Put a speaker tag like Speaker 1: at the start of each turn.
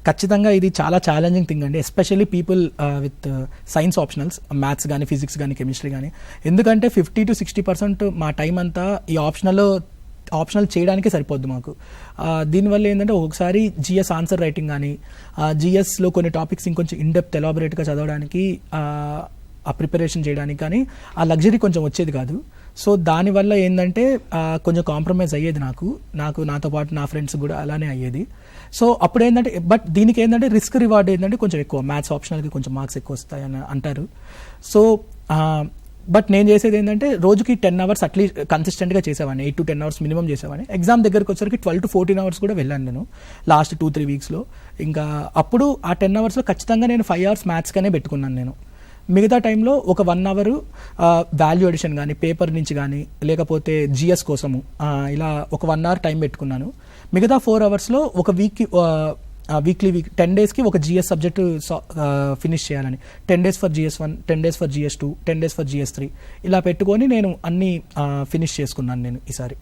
Speaker 1: ఖచ్చితంగా ఇది చాలా ఛాలెంజింగ్ థింగ్ అండి, especially people with science optionals, maths కానీ ఫిజిక్స్ కానీ కెమిస్ట్రీ కానీ. ఎందుకంటే 50-60% మా టైం అంతా ఈ ఆప్షనల్ చేయడానికే సరిపోద్ది మాకు. దీనివల్ల ఏంటంటే ఒకసారి జిఎస్ ఆన్సర్ రైటింగ్ కానీ, జిఎస్లో కొన్ని టాపిక్స్ ఇంకొంచెం ఇన్డెప్త్ ఎలాబొరేట్గా చదవడానికి, ఆ ప్రిపరేషన్ చేయడానికి కానీ ఆ లగ్జరీ కొంచెం వచ్చేది కాదు. సో దానివల్ల ఏంటంటే కొంచెం కాంప్రమైజ్ అయ్యేది నాతో పాటు నా ఫ్రెండ్స్ కూడా అలానే అయ్యేది. సో అప్పుడు ఏంటంటే, బట్ దీనికి ఏంటంటే రిస్క్ రివార్డ్ ఏంటంటే కొంచెం ఎక్కువ, మ్యాథ్స్ ఆప్షనల్కి కొంచెం మార్క్స్ ఎక్కువ వస్తాయని అంటారు. సో బట్ నేను చేసేది ఏంటంటే రోజుకి 10 hours అట్లీస్ట్ కన్సిస్టెంట్గా చేసేవాడిని, 8 to 10 hours మినిమం చేసేవాడిని. ఎగ్జామ్ దగ్గరికి వచ్చరికి 12 to 14 hours కూడా వెళ్ళాను నేను లాస్ట్ 2-3 weeksలో. ఇంకా అప్పుడు ఆ 10 hours ఖచ్చితంగా నేను 5 hours మ్యాథ్స్గానే పెట్టుకున్నాను నేను. మిగతా టైంలో ఒక 1 hour వాల్యూ ఎడిషన్ కానీ, పేపర్ నుంచి కానీ, లేకపోతే జిఎస్ కోసము ఇలా ఒక 1 hour టైం పెట్టుకున్నాను. మిగతా 4 hours ఒక వీక్లీ 10 daysకి ఒక జిఎస్ సబ్జెక్టు ఫినిష్ చేయాలని, 10 days for GS1, 10 days for GS2, 10 days for GS3 ఇలా పెట్టుకొని నేను అన్నీ ఫినిష్ చేసుకున్నాను నేను ఈసారి.